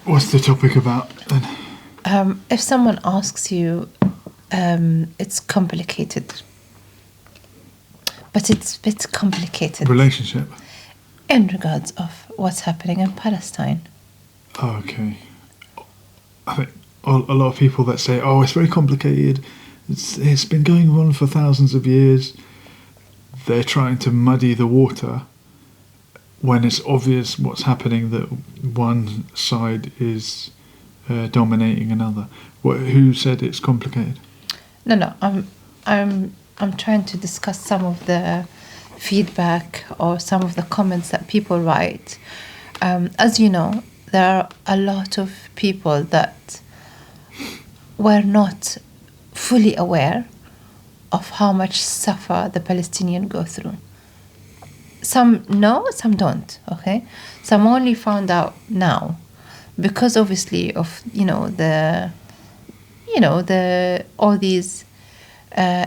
What's the topic about then? If someone asks you, it's complicated, but it's a bit complicated. Relationship? In regards of what's happening in Palestine. Oh, okay. I think a lot of people that say, oh, it's very complicated, it's been going on for thousands of years, they're trying to muddy the water when it's obvious what's happening, that one side is dominating another. Who said it's complicated? No. I'm trying to discuss some of the feedback or some of the comments that people write. As you know, there are a lot of people that were not fully aware of how much suffer the Palestinians go through. Some know, some don't, okay? Some only found out now because obviously of, all these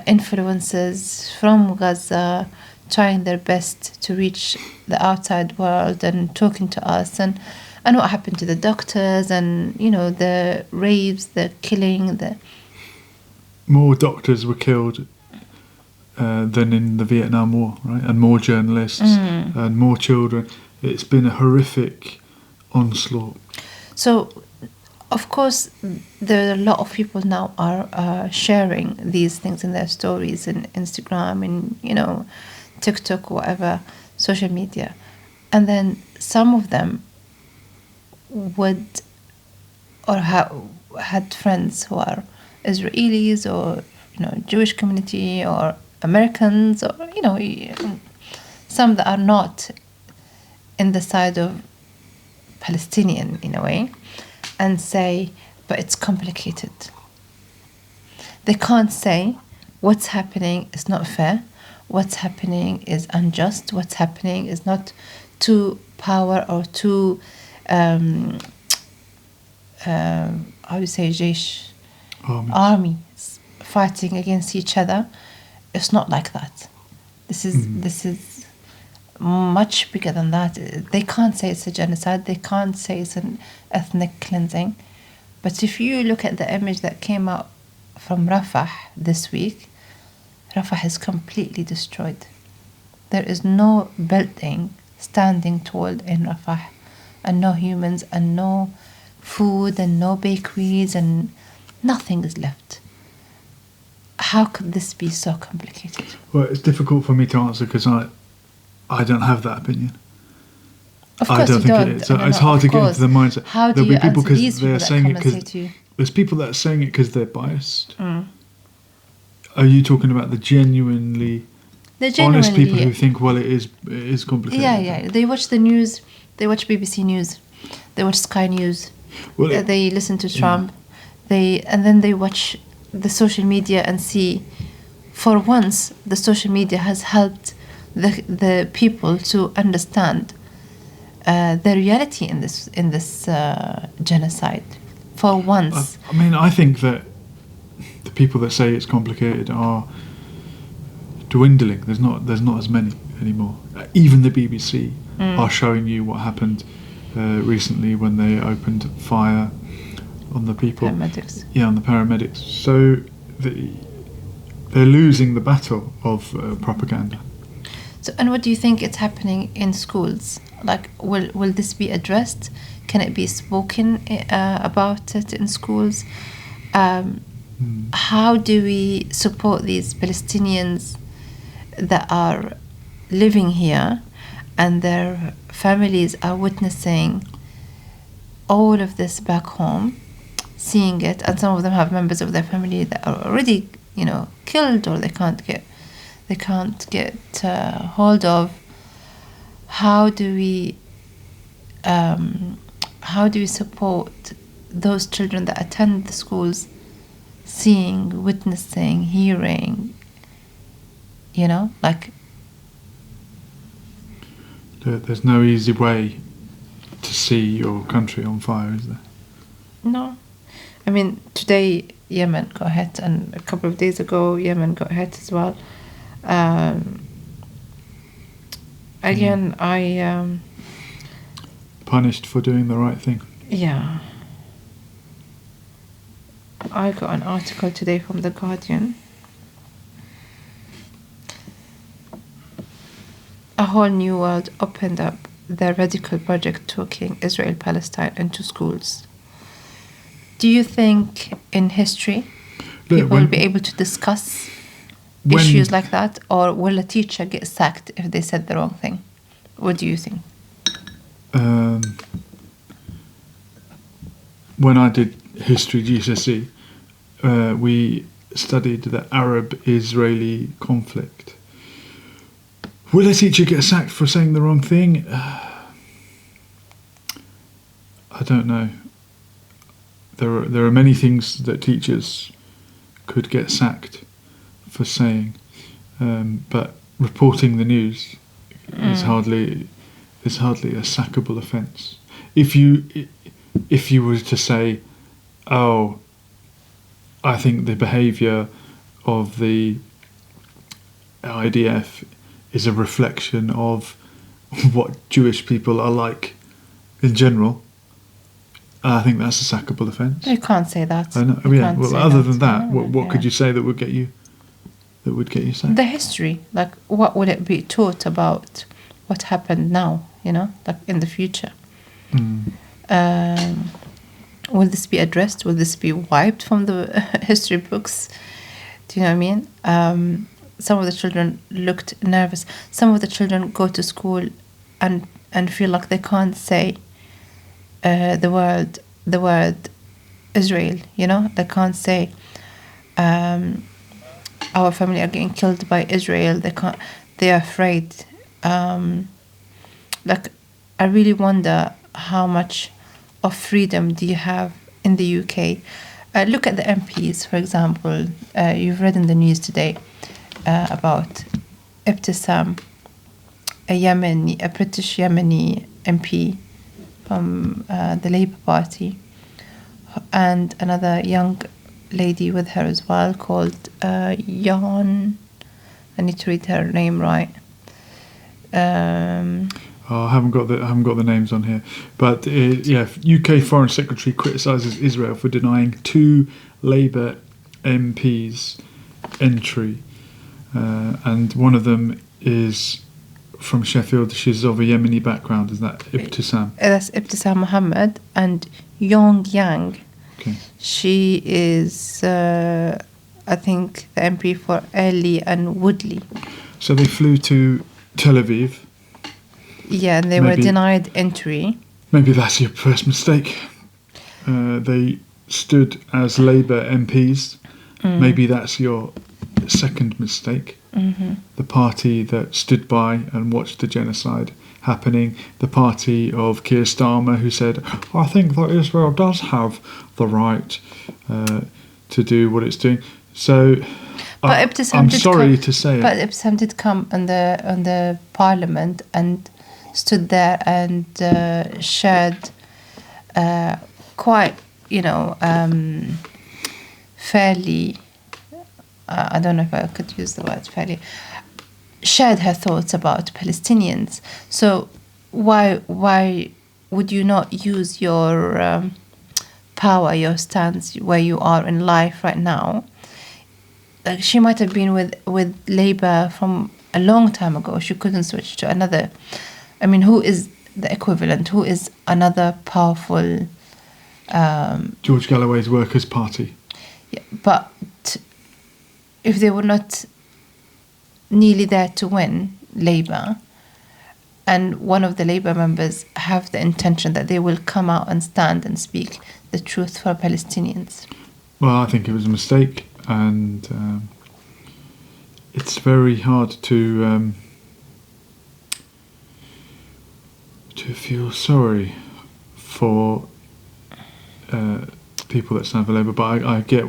influences from Gaza trying their best to reach the outside world and talking to us and what happened to the doctors and, the rapes, the killing, More doctors were killed than in the Vietnam War, right? And more journalists and more children. It's been a horrific onslaught. So, of course, there are a lot of people now are sharing these things in their stories in Instagram and, TikTok, whatever, social media. And then some of them would or had friends who are Israelis or, Jewish community or Americans or, some that are not in the side of Palestinian in a way, and say, but it's complicated. They can't say what's happening is not fair, what's happening is unjust, what's happening is not too power or too, how do you say, jeish, armies fighting against each other. It's not like that. This is much bigger than that. They can't say it's a genocide. They can't say it's an ethnic cleansing. But if you look at the image that came out from Rafah this week, Rafah is completely destroyed. There is no building standing tall in Rafah, and no humans, and no food, and no bakeries, and nothing is left. How could this be so complicated? Well, it's difficult for me to answer because I don't have that opinion. Of course you don't. It's hard to get into the mindset. How do you answer these people that come and say to you? There's people that are saying it because they're biased. Are you talking about the genuinely honest people who think, well, it is complicated? Yeah. They watch the news. They watch BBC News. They watch Sky News. Well, they listen to Trump. And then they watch the social media and see, for once, the social media has helped the people to understand the reality in this genocide. For once, I think that the people that say it's complicated are dwindling. There's not as many anymore. Even the BBC are showing you what happened recently when they opened fire on the people. Paramedics. Yeah, on the paramedics. So they're losing the battle of propaganda. So, and what do you think is happening in schools? Like, will this be addressed? Can it be spoken about it in schools? How do we support these Palestinians that are living here and their families are witnessing all of this back home, seeing it, and some of them have members of their family that are already, killed, or they can't get hold of. How do we support those children that attend the schools, seeing, witnessing, hearing, There's no easy way to see your country on fire, is there? No. Today Yemen got hit, and a couple of days ago Yemen got hit as well. Again, I... punished for doing the right thing. Yeah. I got an article today from The Guardian. A whole new world opened up the radical project talking Israel-Palestine into schools. Do you think in history people will be able to discuss issues like that, or will a teacher get sacked if they said the wrong thing? What do you think? When I did history GCSE, we studied the Arab-Israeli conflict. Will a teacher get sacked for saying the wrong thing? I don't know. There are many things that teachers could get sacked for saying, but reporting the news is hardly a sackable offence. If you were to say, "Oh, I think the behaviour of the IDF is a reflection of what Jewish people are like in general," I think that's a sackable offence. You can't say that. I know. Well, other than that, what could you say that would get you sacked? The history, like what would it be taught about what happened now? Like in the future. Will this be addressed? Will this be wiped from the history books? Do you know what I mean? Some of the children looked nervous. Some of the children go to school and feel like they can't say the word Israel. They can't say our family are getting killed by Israel. They're afraid. Like, I really wonder how much of freedom do you have in the UK? Look at the MPs, for example. You've read in the news today about Abtisam, a British Yemeni MP from the Labour Party, and another young lady with her as well called Yuan. I need to read her name right. I haven't got the names on here, but UK Foreign Secretary criticises Israel for denying 2 Labour MPs entry, and one of them is from Sheffield. She's of a Yemeni background. Is that Abtisam? That's Abtisam Mohamed. And Yong Yang. Okay. She is, I think, the MP for Ely and Woodley. So they flew to Tel Aviv. Yeah, and they were denied entry. Maybe that's your first mistake. They stood as Labour MPs. Maybe that's your second mistake. The party that stood by and watched the genocide happening. The party of Keir Starmer, who said, "I think that Israel does have the right to do what it's doing." So I'm sorry to say but Abtisam did come on the Parliament and stood there and shared quite, fairly, I don't know if I could use the word fairly, shared her thoughts about Palestinians. So why would you not use your power, your stance, where you are in life right now? Like, she might have been with Labour from a long time ago. She couldn't switch to another. I mean, who is the equivalent? Who is another powerful... George Galloway's Workers' Party. Yeah, but if they were not nearly there to win, Labour, and one of the Labour members have the intention that they will come out and stand and speak the truth for Palestinians. Well, I think it was a mistake, and it's very hard to feel sorry for people that stand for Labour, but I get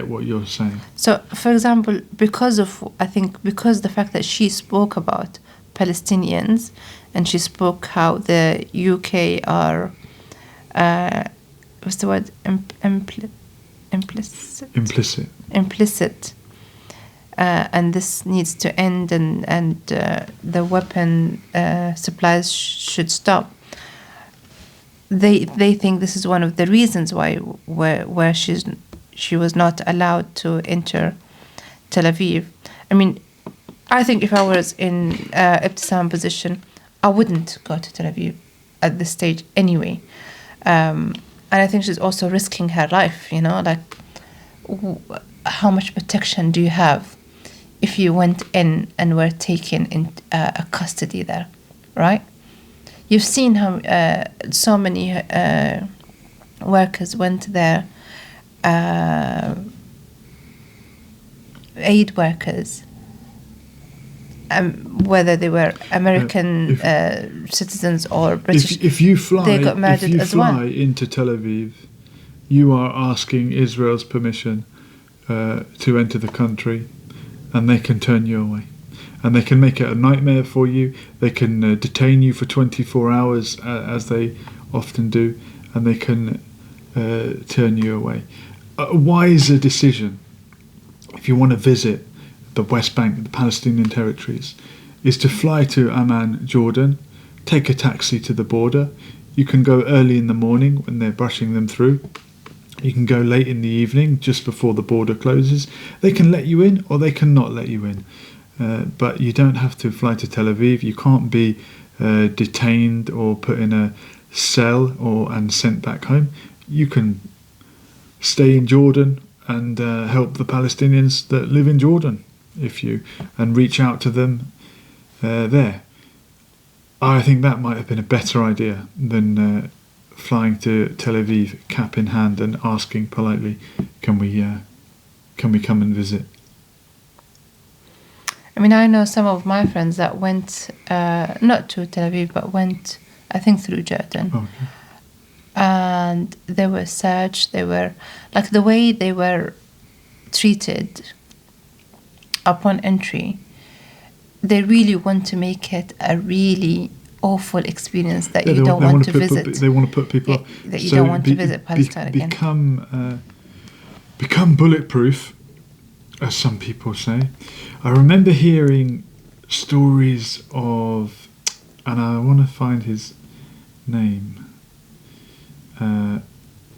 what you're saying. So, for example, because the fact that she spoke about Palestinians, and she spoke how the UK are, what's the word? Implicit. And this needs to end, and the weapon supplies should stop. they think this is one of the reasons where she was not allowed to enter Tel Aviv. I mean, I think if I was in Abtisam position, I wouldn't go to Tel Aviv at this stage anyway. And I think she's also risking her life, you know, like how much protection do you have if you went in and were taken in custody there, right? You've seen how so many workers went there, aid workers, whether they were American citizens or British. If you fly, they got murdered as well. Into Tel Aviv, you are asking Israel's permission to enter the country, and they can turn you away. And they can make it a nightmare for you. They can detain you for 24 hours, as they often do, and they can turn you away. A wiser decision, if you want to visit the West Bank, the Palestinian territories, is to fly to Amman, Jordan, take a taxi to the border. You can go early in the morning when they're brushing them through. You can go late in the evening, just before the border closes. They can let you in or they can not let you in. But you don't have to fly to Tel Aviv. You can't be detained or put in a cell and sent back home. You can stay in Jordan and help the Palestinians that live in Jordan, and reach out to them there. I think that might have been a better idea than flying to Tel Aviv cap in hand and asking politely, can we come and visit? I mean, I know some of my friends that went not to Tel Aviv, but went, I think, through Jordan. Okay. And they were searched. They were, like, the way they were treated upon entry, they really want to make it a really awful experience that you don't want to visit. They want to put people up. That you don't want to visit Palestine again. Become bulletproof, as some people say. I remember hearing stories of, and I want to find his name.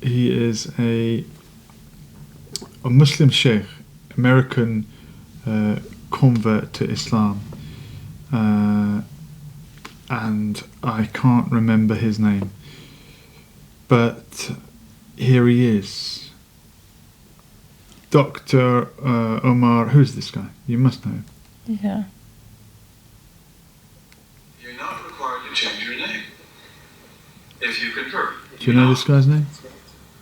He is a Muslim sheikh, American convert to Islam, and I can't remember his name, but here he is. Dr. Omar, who's this guy? You must know him. Yeah. You're not required to change your name if you concur. Do you know this guy's name?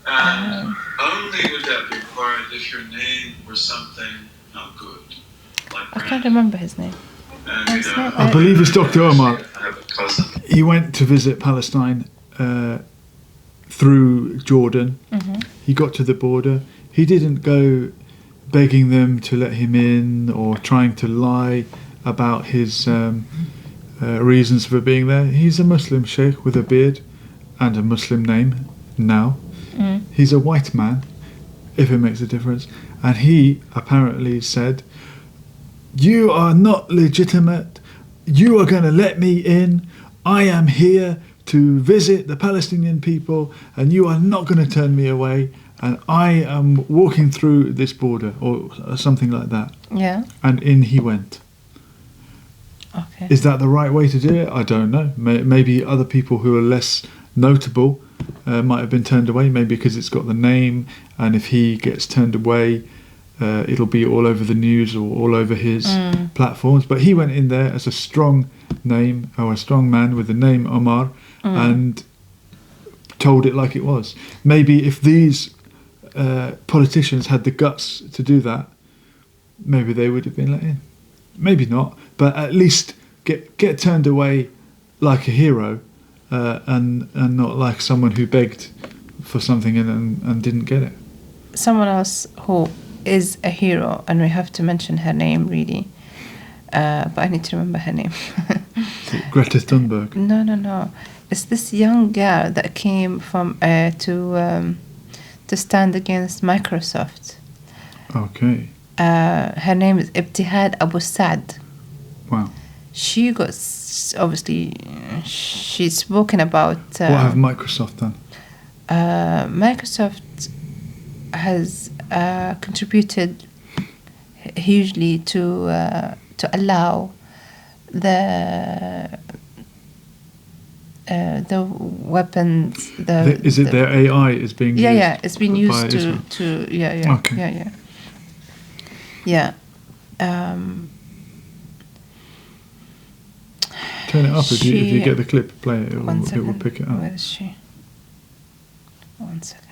And only would that be required if your name were something not good. Like I can't remember his name. And, I believe it's Dr. Omar. I have a cousin. He went to visit Palestine through Jordan. Mm-hmm. He got to the border. He didn't go begging them to let him in or trying to lie about his reasons for being there. He's a Muslim sheikh with a beard and a Muslim name now. Mm. He's a white man, if it makes a difference. And he apparently said, "You are not legitimate. You are going to let me in. I am here to visit the Palestinian people and you are not going to turn me away. And I am walking through this border," or something like that. Yeah. And in he went. Okay. Is that the right way to do it? I don't know. Maybe other people who are less notable might have been turned away, maybe because it's got the name, and if he gets turned away, it'll be all over the news or all over his platforms. But he went in there as a strong name, or a strong man with the name Omar, and told it like it was. Maybe if these politicians had the guts to do that, maybe they would have been let in. Maybe not, but at least get turned away like a hero, and not like someone who begged for something and didn't get it. Someone else who is a hero, and we have to mention her name really, but I need to remember her name. Is it Greta Thunberg? No. It's this young girl that came from to stand against Microsoft. Okay. Her name is Ibtihad Abu Saad. Wow. she got obviously she's spoken about. What have Microsoft done? Microsoft has contributed hugely to allow the weapons. Is it their AI is being used? Yeah, it's been used to Okay. yeah. Turn it up if you get the clip. Play it. It will pick it up. Where is she? 1 second.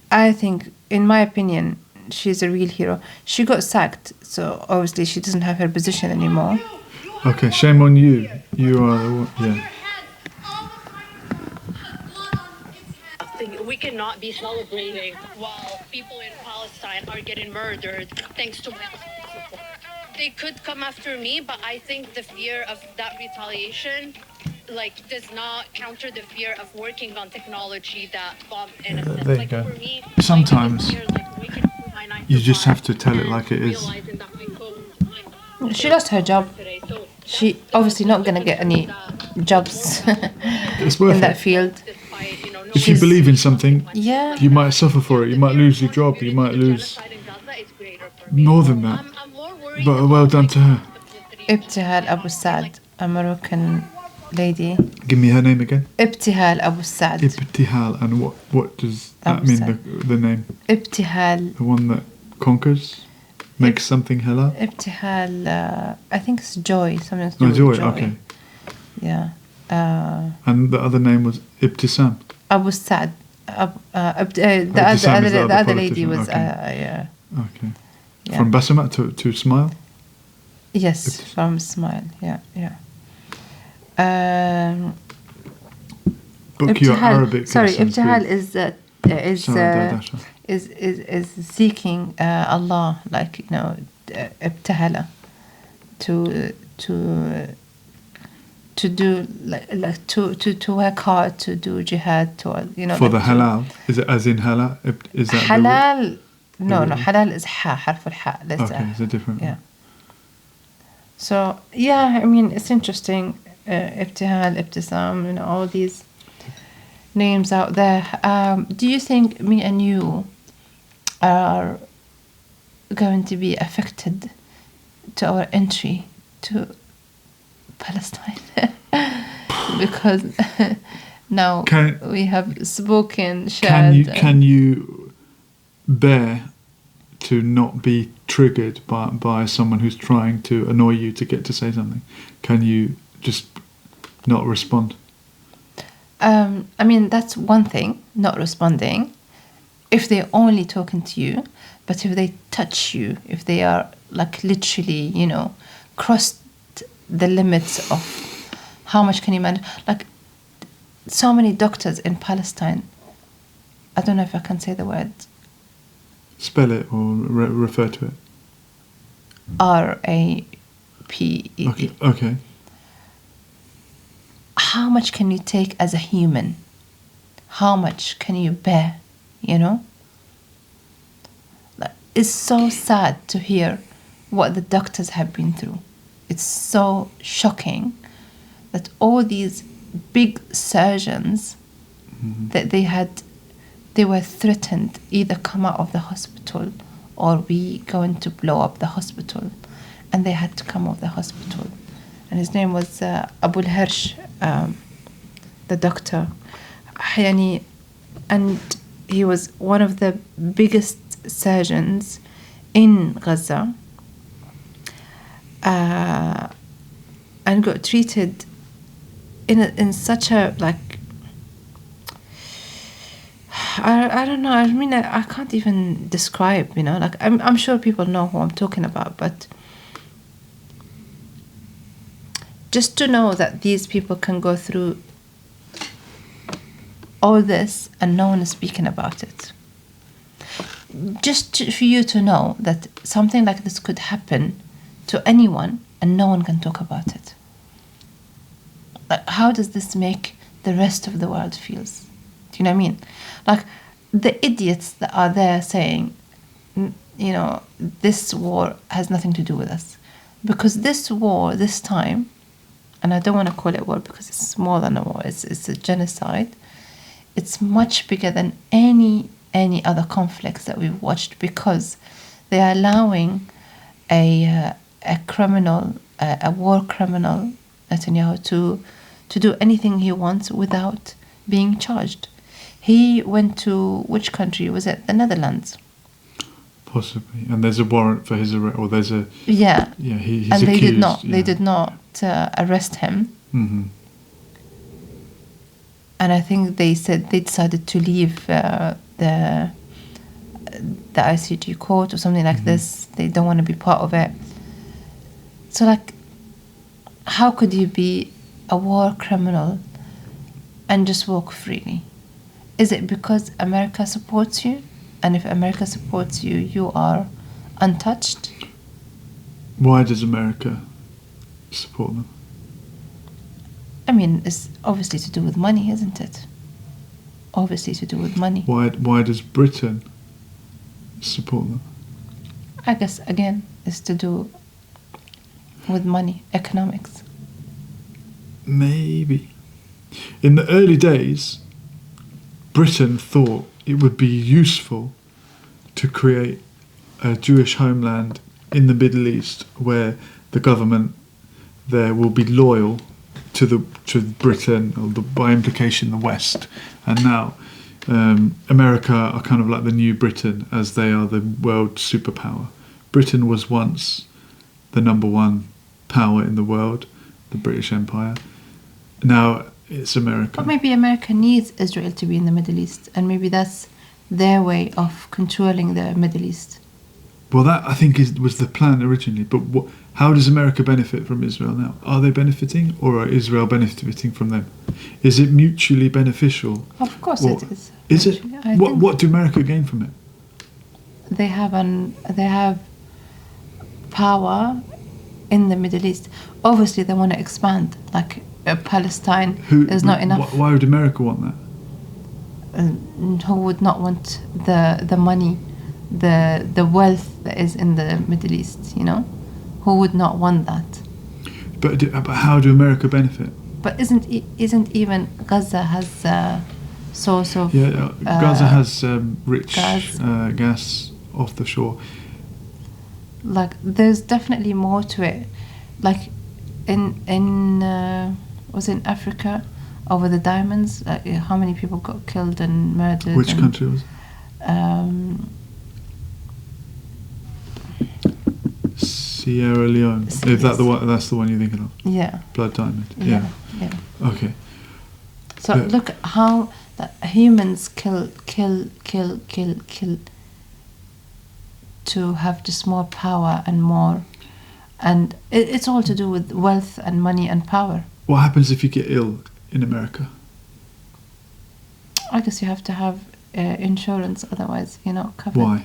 I think, in my opinion, she's a real hero. She got sacked, so obviously she doesn't have her position anymore. Okay, shame on you. You are, yeah. We cannot be celebrating while people in Palestine are getting murdered thanks to my support. They could come after me, but I think the fear of that retaliation does not counter the fear of working on technology that bomb innocent. There you go. For me, sometimes you just have to tell it like it is. She lost her job. She obviously not going to get any jobs It's worth in that it. field. If you believe in something, Yeah. you might suffer for it. You might lose your job. You might lose more than that. But well done to her. Ibtihal Abu Saad, a Moroccan lady. Give me her name again. Ibtihal Abu Saad. Ibtihal. And what does that Abu mean, Saad. the name? Ibtihal. The one that conquers? Makes something halal? Ibtihal, I think it's joy. Something to do No, with joy, okay. Yeah. And the other name was Abtisam. Abu Saad. The Abtisam is the other other lady politician, was, okay. yeah. Okay. Yeah. From Basamat to Smile? Yes, from Smile. Yeah. Book your Ibtihal- Arabic Sorry, lessons Ibtihal with is Sarah Dardasha. is seeking Allah, ibtahala, to do to work hard, to do jihad, For the halal? Is it as in halal? Is that halal? No, the- halal is harf al-ha. Okay, it's a different Yeah. So yeah, I mean, it's interesting. Ibtihal, Abtisam, all these names out there. Do you think me and you are going to be affected to our entry to Palestine? Because now we have spoken, shared. Can you bear to not be triggered by someone who's trying to annoy you to get to say something? Can you just not respond? I mean, that's one thing, not responding. If they're only talking to you, but if they touch you, if they are literally, crossed the limits of how much can you manage. So many doctors in Palestine, I don't know if I can say the word. Spell it or refer to it. R-A-P-E-D. Okay. How much can you take as a human? How much can you bear? It's so sad to hear what the doctors have been through. It's so shocking that all these big surgeons that they were threatened, either come out of the hospital or we going to blow up the hospital, and they had to come out of the hospital. And his name was Abu al-Hirsh, the doctor. And he was one of the biggest surgeons in Gaza, and got treated in such a I don't know. I mean, I can't even describe. I'm sure people know who I'm talking about, but just to know that these people can go through all this and no one is speaking about it. Just for you to know that something like this could happen to anyone and no one can talk about it. How does this make the rest of the world feels? Do you know what I mean? The idiots that are there saying, this war has nothing to do with us. Because this war, this time, and I don't want to call it war because it's more than a war, it's a genocide. It's much bigger than any other conflicts that we've watched, because they are allowing a criminal, a war criminal, Netanyahu, to do anything he wants without being charged. He went to, which country was it? The Netherlands. Possibly, and there's a warrant for his arrest, or there's a he's and they accused. They did not arrest him. Mm-hmm. And I think they said they decided to leave the ICG court or something like this. They don't want to be part of it. So, like, how could you be a war criminal and just walk freely? Is it because America supports you? And if America supports you, you are untouched? Why does America support them? I mean, it's obviously to do with money, isn't it? Obviously to do with money. Why does Britain support them? I guess, again, it's to do with money, economics. Maybe. In the early days, Britain thought it would be useful to create a Jewish homeland in the Middle East where the government there will be loyal to Britain, or by implication the West. And now America are kind of like the new Britain, as they are the world superpower. Britain was once the number one power in the world, the British Empire. Now it's America. Or maybe America needs Israel to be in the Middle East, and maybe that's their way of controlling the Middle East. Well, that I think was the plan originally. But how does America benefit from Israel now? Are they benefiting, or are Israel benefiting from them? Is it mutually beneficial? Of course it is. Is it? What do America gain from it? They have power in the Middle East. Obviously, they want to expand. Like Palestine is not enough. Why would America want that? Who would not want the money, the wealth that is in the Middle East? You know, who would not want that? But how do America benefit? But isn't even Gaza has a source of Gaza has rich gas off the shore. Like, there's definitely more to it. Like was in Africa over the diamonds. Like, how many people got killed and murdered? Which country was it? Sierra Leone. Is that the one? That's the one you're thinking of? Yeah. Blood diamond. Yeah. Okay. So look how humans kill to have just more power and more, and it's all to do with wealth and money and power. What happens if you get ill in America? I guess you have to have insurance, otherwise you're not covered.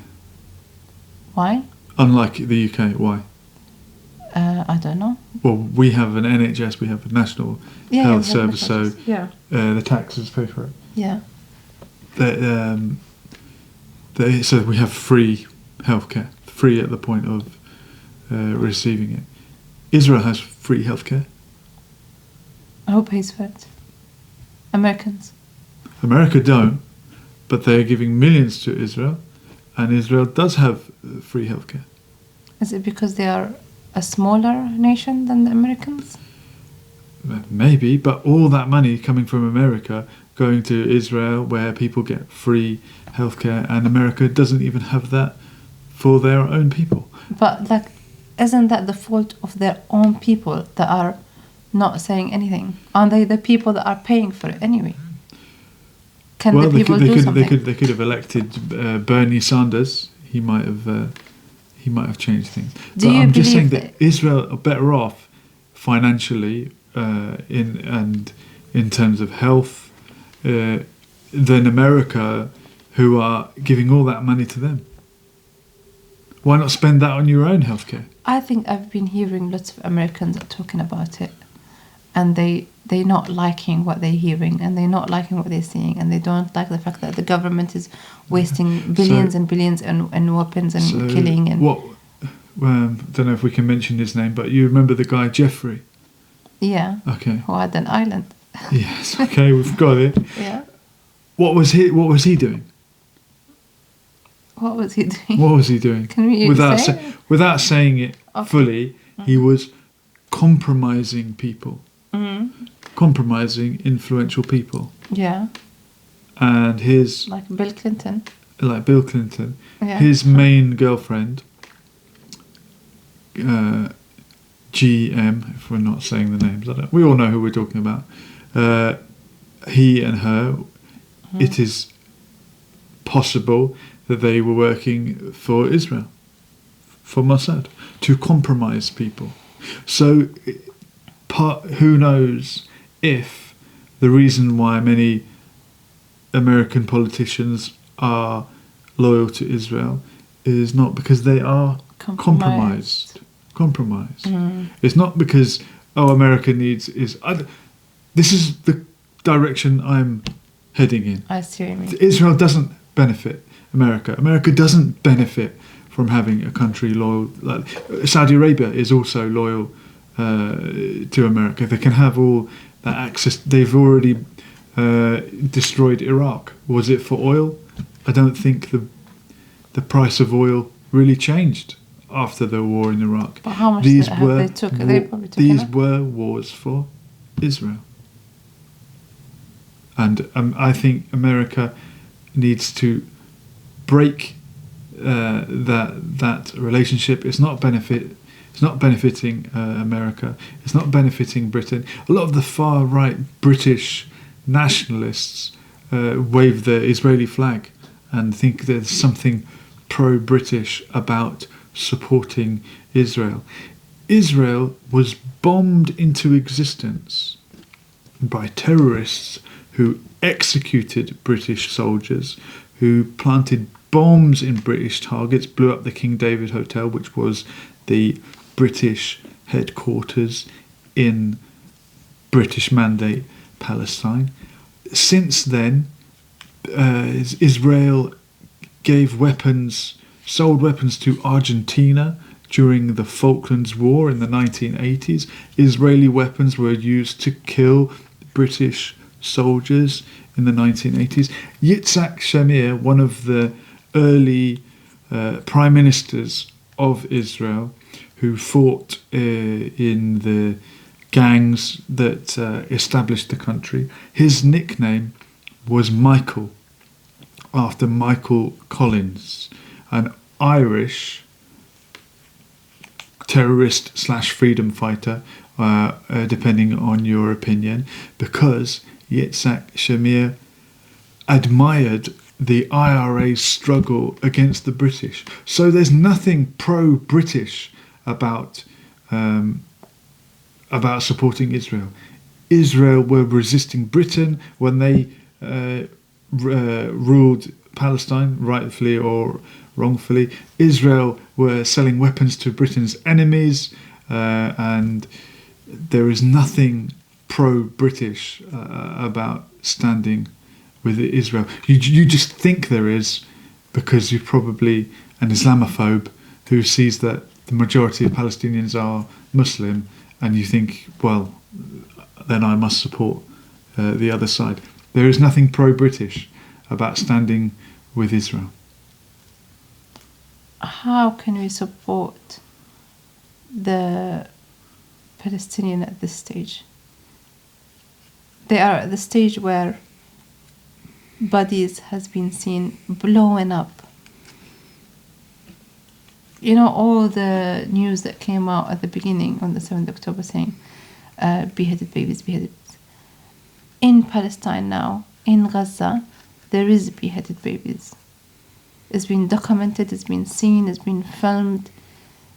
Why? Unlike the UK, why? I don't know. Well, we have an NHS, we have a National Health Service, so the taxes pay for it. Yeah. So we have free healthcare, free at the point of receiving it. Israel has free healthcare. Who pays for it? Americans. America don't, but they're giving millions to Israel, and Israel does have free healthcare. Is it because they are a smaller nation than the Americans? Maybe, but all that money coming from America going to Israel, where people get free healthcare, and America doesn't even have that for their own people. But isn't that the fault of their own people that are not saying anything? Aren't they the people that are paying for it anyway? Can the people do something? They could have elected Bernie Sanders. He might have changed things. I'm just saying that Israel are better off financially in terms of health than America, who are giving all that money to them. Why not spend that on your own healthcare? I think I've been hearing lots of Americans talking about it, and they're not liking what they're hearing, and they're not liking what they're seeing, and they don't like the fact that the government is wasting billions and billions in weapons and killing. And don't know if we can mention his name, but you remember the guy Jeffrey? Yeah. Okay. Who had an island. Yes. Okay, we've got it. Yeah. What was he doing? What was he doing? What was he doing? Can we say? Without saying it Okay. fully, he was compromising people, compromising influential people, Yeah. and his Like Bill Clinton. Bill Clinton, Yeah. his main girlfriend, GM, if we're not saying the names, we all know who we're talking about. He and her, it is possible that they were working for Israel, for Mossad, to compromise people. So, who knows if the reason why many American politicians are loyal to Israel is not because they are compromised. It's not because America needs this is the direction I'm heading in. I see what you mean. Israel doesn't benefit America. America doesn't benefit from having a country loyal. Like Saudi Arabia is also loyal to America. They can have all that access. They've already destroyed Iraq. Was it for oil? I don't think the price of oil really changed after the war in Iraq. But how much they took? They probably took these enough. were wars for Israel. And I think America needs to break that relationship. It's not benefiting America. It's not benefiting Britain. A lot of the far right British nationalists wave the Israeli flag and think there's something pro-British about supporting Israel. Israel was bombed into existence by terrorists who executed British soldiers, who planted bombs in British targets, blew up the King David Hotel, which was the British headquarters in British Mandate Palestine. Since then, Israel sold weapons to Argentina during the Falklands War in the 1980s. Israeli weapons were used to kill British soldiers in the 1980s. Yitzhak Shamir, one of the early prime ministers of Israel, who fought in the gangs that established the country, his nickname was Michael, after Michael Collins, an Irish terrorist / freedom fighter, depending on your opinion, because Yitzhak Shamir admired the IRA's struggle against the British. So there's nothing pro-British about supporting Israel. Israel were resisting Britain when they ruled Palestine, rightfully or wrongfully. Israel were selling weapons to Britain's enemies, and there is nothing pro-British about standing with Israel. You just think there is because you're probably an Islamophobe who sees that the majority of Palestinians are Muslim, and you think, well, then I must support the other side. There is nothing pro-British about standing with Israel. How can we support the Palestinian at this stage? They are at the stage where bodies has been seen blowing up. You know, all the news that came out at the beginning on the 7th of October saying beheaded babies. In Palestine now, in Gaza, there is beheaded babies. It's been documented, it's been seen, it's been filmed.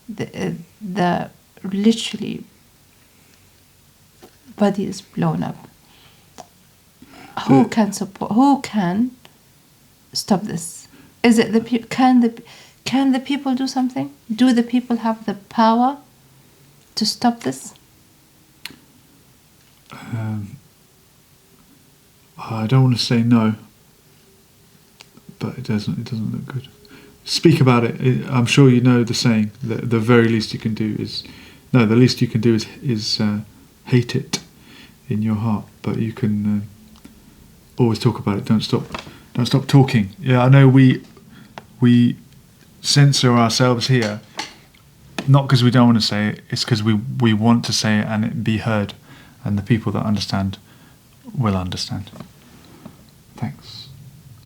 The literally body is blown up. Who can support? Who can stop this? Is it the people? Can the people do something? Do the people have the power to stop this? I don't want to say no, but it doesn't look good. speak about it. I'm sure you know the saying that the very least you can do is, no, the least you can do is hate it in your heart, but you can always talk about it. Don't stop talking. Yeah, I know we censor ourselves here, not because we don't want to say it, it's because we want to say it and it be heard, and the people that understand will understand. Thanks.